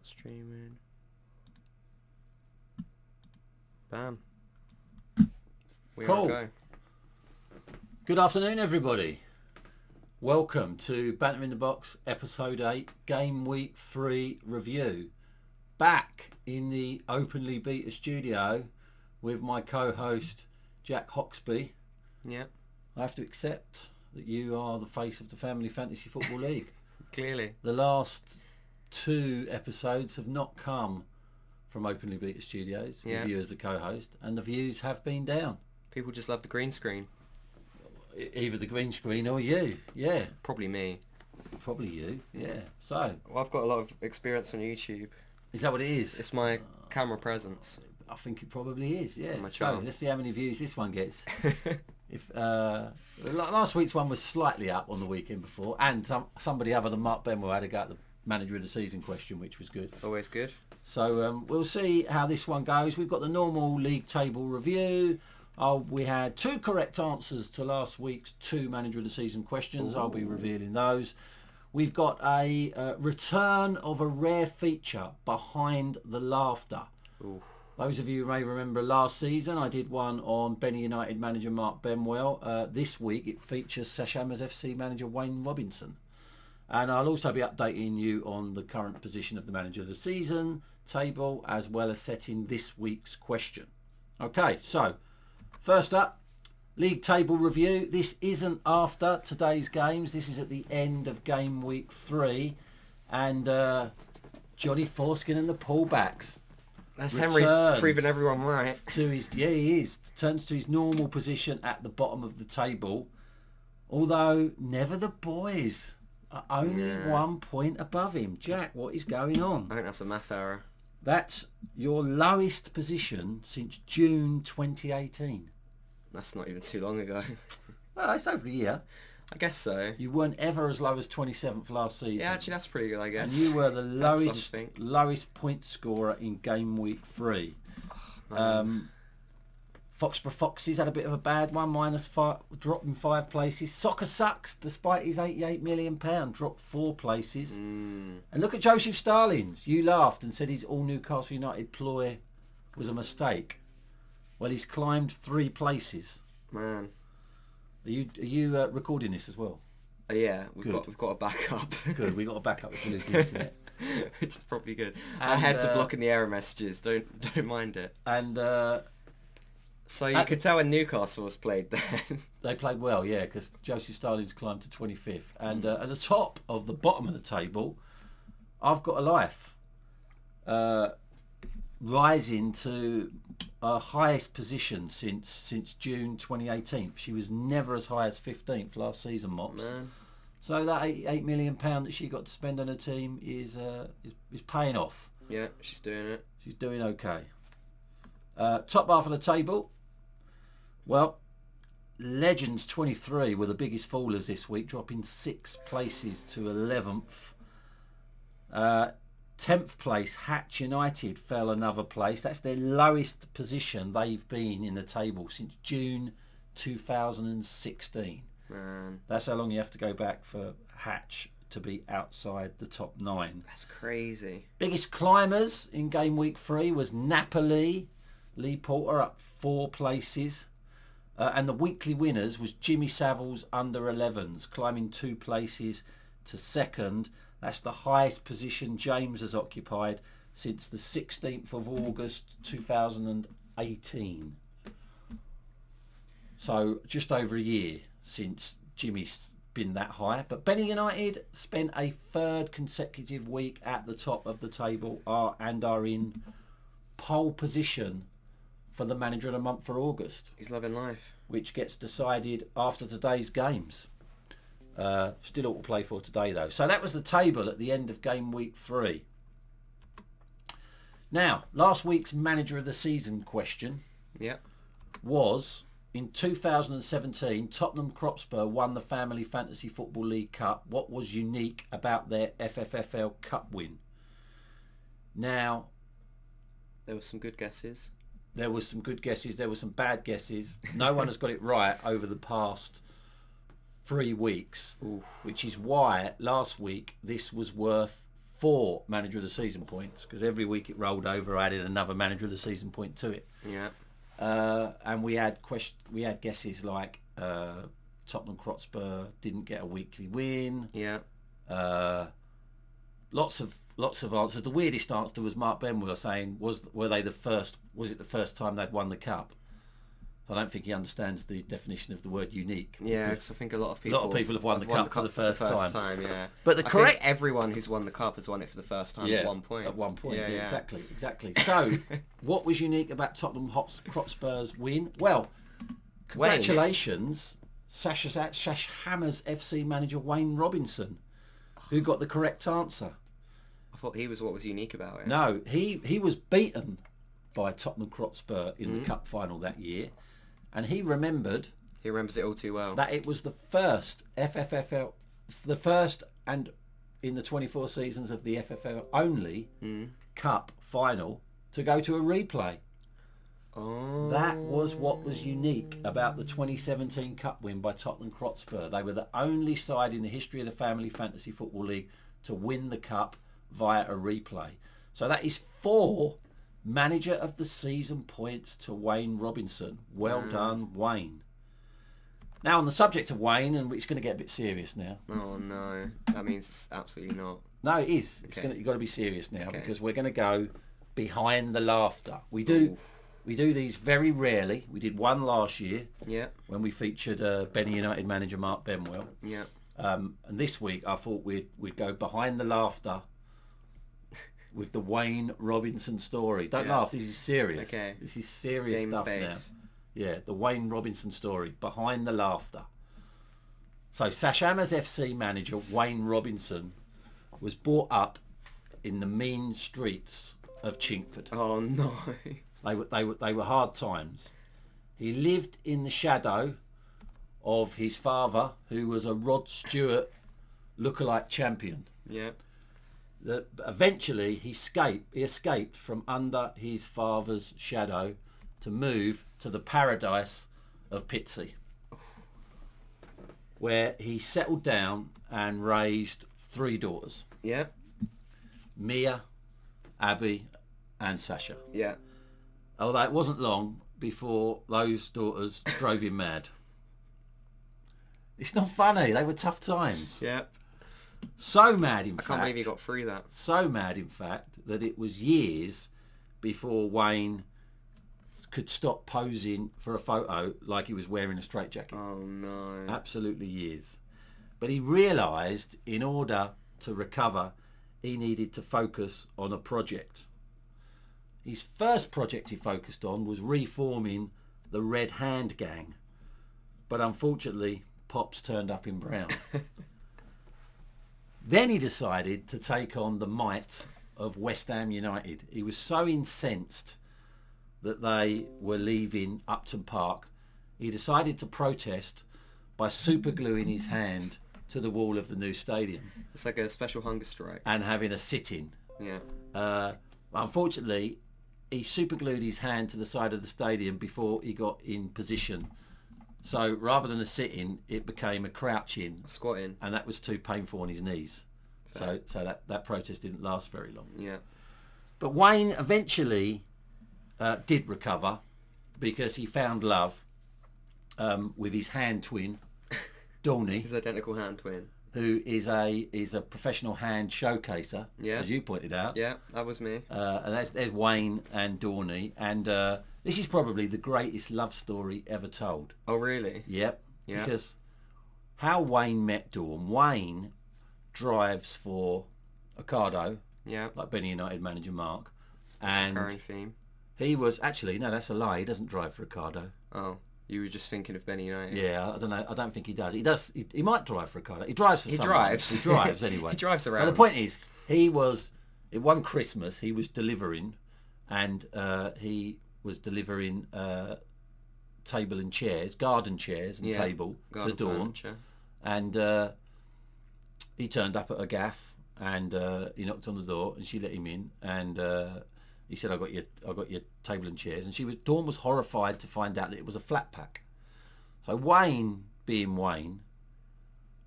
Start streaming. Bam. We Cool. are go. Good afternoon, everybody. Welcome to Banter in the Box, Episode 8, Game Week 3 review. Back in the Openly Beta studio with my co-host, Jack Hoxby. Yep. I have to accept that you are the face of the Family Fantasy Football League. Clearly. The last two episodes have not come from Openly Beta Studios with you as the co-host, and the views have been down. People just love the green screen. Either the green screen or you, yeah. Probably me. Probably you, yeah. So, Well, I've got a lot of experience on YouTube. is that what it is? It's my camera presence. I think it probably is, yeah. My So, charm. let's see how many views this one gets. If last week's one was slightly up on the weekend before, and somebody other than Mark Benwell had a go at the Manager of the Season question, which was good. Always good. So we'll see how this one goes. We've got the normal league table review. We had 2 correct answers to last week's 2 Manager of the Season questions. Ooh. I'll be revealing those. We've got a return of a rare feature, Behind the Laughter. Ooh. Those of you who may remember last season, I did one on Benny United manager Mark Benwell. This week it features Sashamas FC manager Wayne Robinson. And I'll also be updating you on the current position of the Manager of the Season table, as well as setting this week's question. Okay, so first up, league table review. This isn't after today's games. This is at the end of game week 3. And Johnny Forskin and the pullbacks. That's Henry proving everyone right. He is. Turns to his normal position at the bottom of the table. Although never the boys are only 1 point above him. Jack, what is going on? I think that's a math error. That's your lowest position since June 2018. That's not even too long ago. Well, it's over a year. I guess so. You weren't ever as low as 27th last season. Yeah, actually that's pretty good, I guess. And you were the That's lowest point scorer in game week 3. Foxborough Foxes had a bit of a bad one, -5, dropping 5 places. Soccer Sucks, despite his £88 million, dropped 4 places. And look at Joseph Starlings. You laughed and said his all Newcastle United ploy was a mistake. Well, he's climbed 3 places. Man. Are you recording this as well? Yeah, we've got a backup. Good, we got a backup with the internet. Which is probably good. And, Our heads are blocking the error messages. Don't mind it. And so you could tell when Newcastle was played then. they played well, yeah, because Joseph Starlings climbed to 25th. And at the top of the bottom of the table, I've Got a Life, rising to her highest position since June 2018. She was never as high as 15th last season, Mops. Man. So that £8 million that she got to spend on her team is paying off. Yeah, she's doing it. She's doing okay. Top half of the table. Well, Legends 23 were the biggest fallers this week, dropping 6 places to 11th. 10th place, Hatch United fell another place. That's their lowest position they've been in the table since June 2016. Man. That's how long you have to go back for Hatch to be outside the top 9. That's crazy. Biggest climbers in game week 3 was Napoli. Lee Porter up 4 places. And the weekly winners was Jimmy Savile's under 11s, climbing 2 places to 2nd. That's the highest position James has occupied since the 16th of August 2018. So just over a year since Jimmy's been that high. But Benny United spent a 3rd consecutive week at the top of the table and are in pole position for the Manager of the Month for August. He's loving life. Which gets decided after today's games. Still all to play for today though. So that was the table at the end of game week 3. Now, last week's Manager of the Season question was, in 2017, Tottenham Hotspur won the Family Fantasy Football League Cup. What was unique about their FFFL Cup win? Now, there were some good guesses. There were some good guesses. There were some bad guesses. No one has got it right over the past 3 weeks, Oof. which is why last week this was worth 4 Manager of the Season points, because every week it rolled over, I added another Manager of the Season point to it. Yeah. And we had guesses like Tottenham Hotspur didn't get a weekly win. Yeah. Lots of answers. The weirdest answer was Mark Benwell saying, was it the first time they'd won the cup? I don't think he understands the definition of the word unique. Yeah, because I think a lot of people have won the cup for the first time. Yeah, but I think everyone who's won the cup has won it for the first time at one point. At one point, yeah. Exactly. So, what was unique about Tottenham Hotspur's win? Well, congratulations, Hammer's FC manager Wayne Robinson, who got the correct answer. I thought he was what was unique about it. No, he was beaten by Tottenham Hotspur in the cup final that year, and he remembers it all too well. That it was the first FFFL, the first and in the 24 seasons of the FFL only cup final to go to a replay. Oh. That was what was unique about the 2017 cup win by Tottenham Hotspur. They were the only side in the history of the Family Fantasy Football League to win the cup via a replay. So that is 4 Manager of the Season points to Wayne Robinson. Well done, Wayne. Now, on the subject of Wayne, and it's going to get a bit serious now. Oh no, that means it's absolutely not. No, it is. Okay. You've got to be serious now, because we're going to go behind the laughter. We do these very rarely. We did one last year. Yeah. When we featured Benny United manager Mark Benwell. Yeah. And this week I thought we'd go behind the laughter with the Wayne Robinson story. Don't laugh, this is serious. Okay. This is serious Game stuff face. now. Yeah, the Wayne Robinson story, behind the laughter. So Sashamas FC manager Wayne Robinson was brought up in the mean streets of Chingford. Oh no. They were hard times. He lived in the shadow of his father, who was a Rod Stewart lookalike champion. Yeah. Eventually he escaped from under his father's shadow to move to the paradise of Pitsea, where he settled down and raised 3 daughters. Yeah. Mia, Abby and Sasha. Yeah. Although it wasn't long before those daughters drove him mad. It's not funny, they were tough times. Yeah. So mad, in I fact. can't believe he got through that. So mad, in fact, that it was years before Wayne could stop posing for a photo like he was wearing a straitjacket. Oh no. Absolutely years. But he realised in order to recover, he needed to focus on a project. His first project he focused on was reforming the Red Hand Gang. But unfortunately, Pops turned up in brown. Then he decided to take on the might of West Ham United. He was so incensed that they were leaving Upton Park, he decided to protest by supergluing his hand to the wall of the new stadium. It's like a special hunger strike. And having a sit-in. Yeah. Unfortunately, he superglued his hand to the side of the stadium before he got in position. So rather than a sit-in, it became a crouch-in. A squat-in. And that was too painful on his knees. Fair. So that protest didn't last very long. Yeah. But Wayne eventually did recover, because he found love with his hand twin, Dorney. His identical hand twin. Who is a professional hand showcaser, as you pointed out. Yeah, that was me. And there's Wayne and Dorney, and this is probably the greatest love story ever told. Oh really? Yep. Yeah. Because how Wayne met Dawn. Wayne drives for Ocado, Yeah. like Benny United manager Mark, That's a and recurring theme. he was actually no, that's a lie. He doesn't drive for Ocado. Oh, you were just thinking of Benny United. Yeah, I don't know. I don't think he does. He does. He might drive for Ocado. He drives for. He someone. drives. He drives anyway. He drives around. But the point is, he was. In one Christmas, he was delivering, and he was delivering table and chairs, garden chairs and table garden to Dawn, furniture. and he turned up at a gaff, and he knocked on the door, and she let him in, and he said, "I got your table and chairs," and Dawn was horrified to find out that it was a flat pack. So Wayne, being Wayne,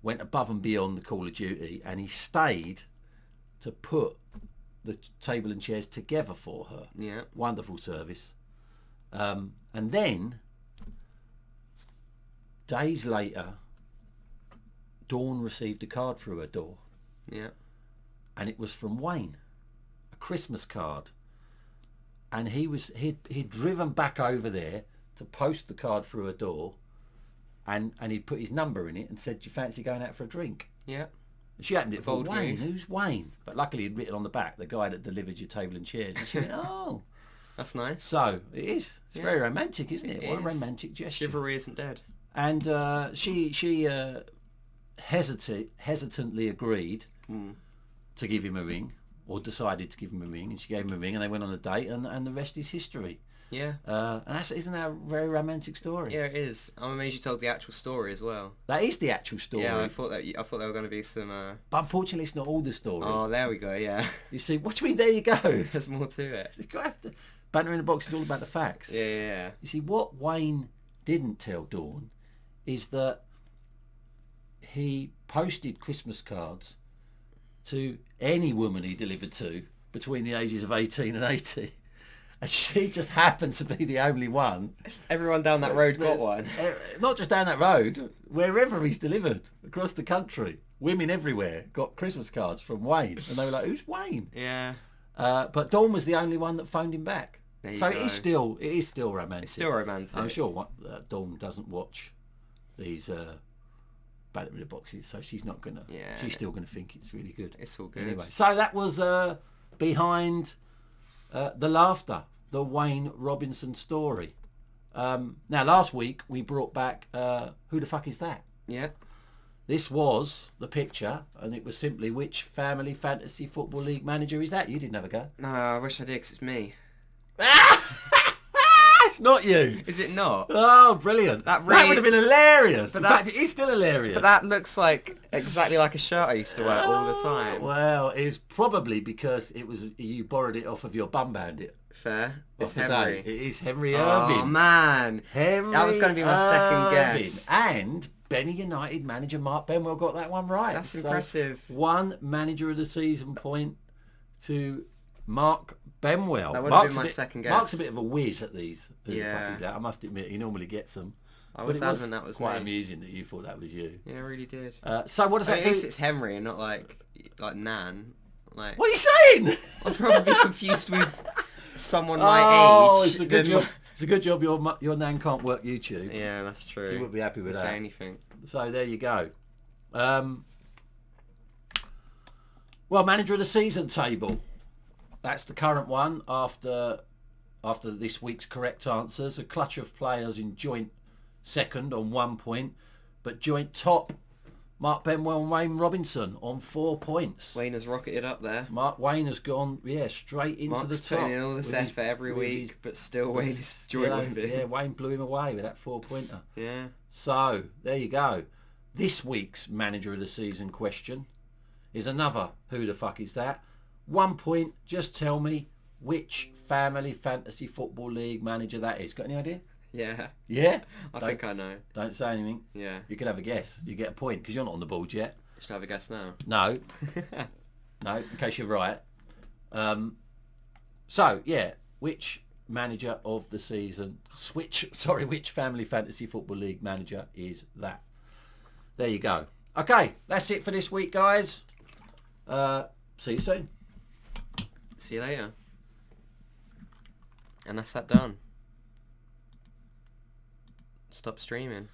went above and beyond the call of duty, and he stayed to put the table and chairs together for her. Yeah. Wonderful service. And then, days later, Dawn received a card through her door. Yeah. And it was from Wayne, a Christmas card. And he'd driven back over there to post the card through her door, and he'd put his number in it and said, "Do you fancy going out for a drink?" Yeah. And she opened it for Bold Wayne. move. Who's Wayne? But luckily he'd written on the back, the guy that delivered your table and chairs. And she went, "Oh." That's nice. So it is. It's Yeah. very romantic, isn't it? It What a is. romantic gesture. Chivalry isn't dead. And she hesitantly agreed to give him a ring, or decided to give him a ring, and she gave him a ring, and they went on a date, and the rest is history. Yeah. And isn't that a very romantic story? Yeah, it is. I'm amazed you told the actual story as well. That is the actual story. Yeah, I thought there were going to be some. But unfortunately, it's not all the story. Oh, there we go. Yeah. You see, what do you mean? There you go. There's more to it. You have to. Banter in the Box is all about the facts. Yeah. You see, what Wayne didn't tell Dawn is that he posted Christmas cards to any woman he delivered to between the ages of 18 and 80. And she just happened to be the only one. Everyone down that road got one. Not just down that road, wherever he's delivered across the country. Women everywhere got Christmas cards from Wayne. And they were like, "Who's Wayne?" Yeah. But Dawn was the only one that phoned him back. There you So go. it is still romantic. It's still romantic. I'm sure Dawn doesn't watch these Banter in the Boxes, so she's not gonna. Yeah. She's still gonna think it's really good. It's all good. Anyway, so that was behind the laughter, the Wayne Robinson story. Now, last week we brought back Who the Fuck Is That? Yeah. This was the picture, and it was simply, which family fantasy football league manager is that? You didn't have a go. No, I wish I did, 'cause it's me. It's not you. Is it not? Oh, brilliant. That would have been hilarious. But In fact, it is still hilarious. But that looks like exactly like a shirt I used to wear all the time. Well, it's probably because you borrowed it off of your bum bandit. Fair. It's of the day. Henry. It is Henry Oh, Irving. man. Henry That was going to be my second Irving. guess. And Benny United manager Mark Benwell got that one right. That's So, impressive. one manager of the season point to Mark Benwell. That would have been my second guess. Mark's a bit of a whiz at these. Who the Yeah. fuck is that? I must admit, he normally gets them. I But was it adamant that was quite me. amusing that you thought that was you. Yeah, I really did. So what does I that mean, do? at least it's Henry and not like Nan. Like, What are you saying? I'd probably be confused with someone my age. It's a good than- job. It's a good job your nan can't work YouTube. Yeah, that's true. She wouldn't be happy with Say that. anything. So there you go. Well, manager of the season table. That's the current one after this week's correct answers. A clutch of players in joint second on 1 point, but joint top Mark Benwell and Wayne Robinson on 4 points. Wayne has rocketed up there. Mark Wayne has gone straight into Mark's the top. putting in all this with effort his- every with week, his- but still Wayne is still- joint with it. Yeah, Wayne blew him away with that 4-pointer. Yeah. So, there you go. This week's manager of the season question is another Who the Fuck Is That? 1 point, just tell me which family fantasy football league manager that is. Got any idea? Yeah. Yeah? I think I know. Don't say anything. Yeah. You can have a guess. You get a point because you're not on the board yet. Just have a guess now. No. No, in case you're right. So, yeah, which manager of the season, which family fantasy football league manager is that? There you go. Okay, that's it for this week, guys. See you soon. See you later. And that's that done. Stop streaming.